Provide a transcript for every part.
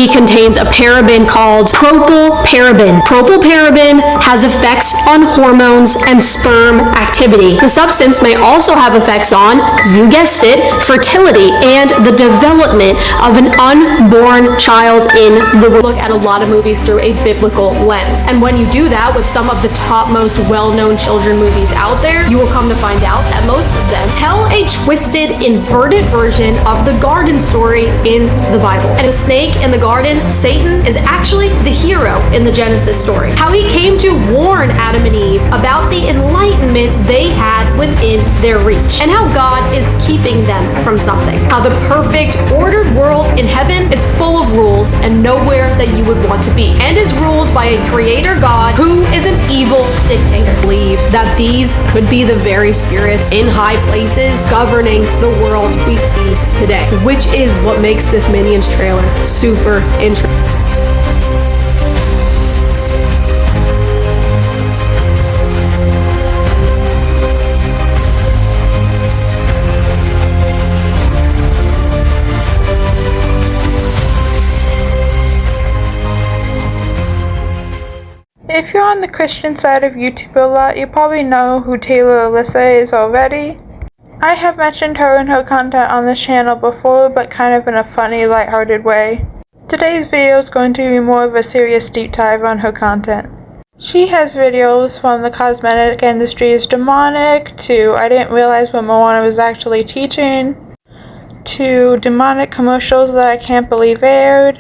actually contains a paraben called propylparaben. Propylparaben has effects on hormones and sperm activity. The substance may also have effects on, you guessed it, fertility and the development of an unborn child in the world. Look at a lot of movies through a biblical lens. And when you do that with some of the top most well-known children movies out there, you will come to find out that most of them tell a twisted, inverted version of the garden story in the Bible. And the snake in the garden, Satan, is actually the hero in the Genesis story. How he came to warn Adam and Eve about the enlightenment they had within their reach, and how God is keeping them from something. How the perfect, ordered world in heaven is full of rules and nowhere that you would want to be, and is ruled by a creator God who is an evil dictator. I believe that these could be the very spirits in high places governing the world we see today, which is what makes this Minions trailer super interesting. If you're on the Christian side of YouTube a lot, you probably know who Taylor Alissa is already. I have mentioned her and her content on this channel before, but kind of in a funny, lighthearted way. Today's video is going to be more of a serious deep dive on her content. She has videos from the cosmetic industry is demonic, to I didn't realize what Moana was actually teaching, to demonic commercials that I can't believe aired,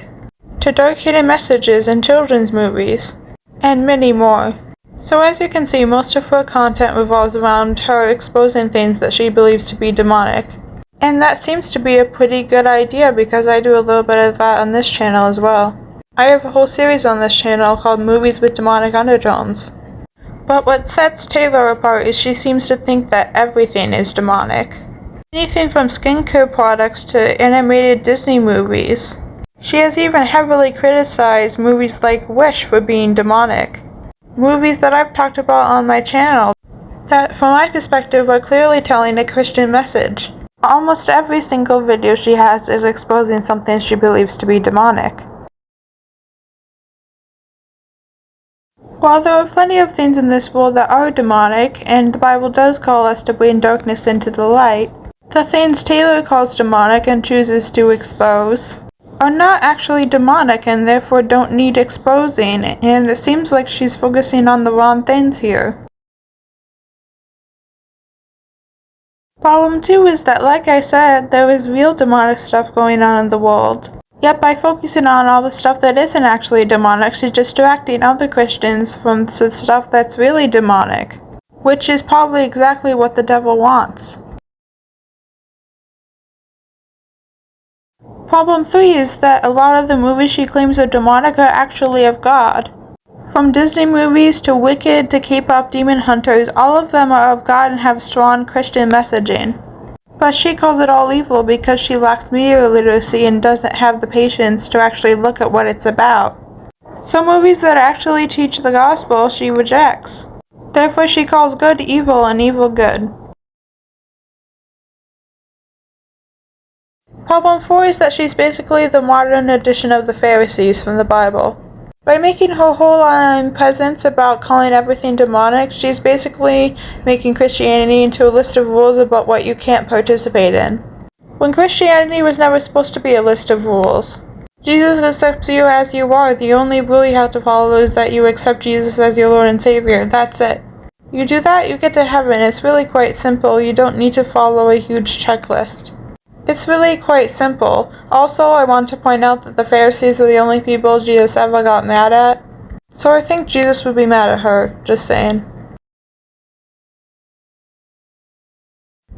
to dark hidden messages in children's movies, and many more. So as you can see, most of her content revolves around her exposing things that she believes to be demonic. And that seems to be a pretty good idea because I do a little bit of that on this channel as well. I have a whole series on this channel called Movies with Demonic Undertones. But what sets Taylor apart is she seems to think that everything is demonic. Anything from skincare products to animated Disney movies. She has even heavily criticized movies like Wish for being demonic. Movies that I've talked about on my channel that, from my perspective, are clearly telling a Christian message. Almost every single video she has is exposing something she believes to be demonic. While there are plenty of things in this world that are demonic, and the Bible does call us to bring darkness into the light, the things Taylor calls demonic and chooses to expose are not actually demonic and therefore don't need exposing, and it seems like she's focusing on the wrong things here. Problem 2 is that, like I said, there is real demonic stuff going on in the world. Yet by focusing on all the stuff that isn't actually demonic, she's distracting other Christians from the stuff that's really demonic, which is probably exactly what the devil wants. Problem 3 is that a lot of the movies she claims are demonic are actually of God. From Disney movies to Wicked to K-pop Demon Hunters, all of them are of God and have strong Christian messaging. But she calls it all evil because she lacks media literacy and doesn't have the patience to actually look at what it's about. So movies that actually teach the gospel she rejects. Therefore she calls good evil and evil good. Problem 4 is that she's basically the modern edition of the Pharisees from the Bible. By making her whole presence about calling everything demonic, she's basically making Christianity into a list of rules about what you can't participate in, when Christianity was never supposed to be a list of rules. Jesus accepts you as you are. The only rule you have to follow is that you accept Jesus as your Lord and Savior. That's it. You do that, you get to heaven. It's really quite simple. You don't need to follow a huge checklist. It's really quite simple. Also, I want to point out that the Pharisees were the only people Jesus ever got mad at. So I think Jesus would be mad at her, just saying.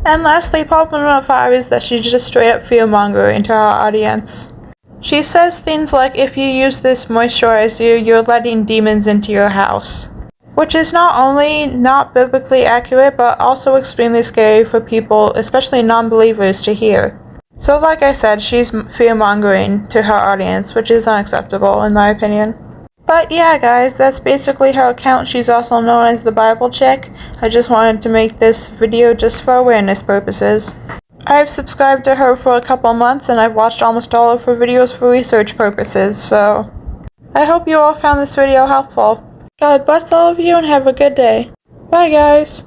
And lastly, problem number 5 is that she's just straight up fear-mongering to her audience. She says things like, if you use this moisturizer, you're letting demons into your house. Which is not only not biblically accurate, but also extremely scary for people, especially non-believers, to hear. So like I said, she's fear-mongering to her audience, which is unacceptable in my opinion. But yeah guys, that's basically her account. She's also known as the Bible Chick. I just wanted to make this video just for awareness purposes. I've subscribed to her for a couple months and I've watched almost all of her videos for research purposes, so I hope you all found this video helpful. God bless all of you and have a good day. Bye guys!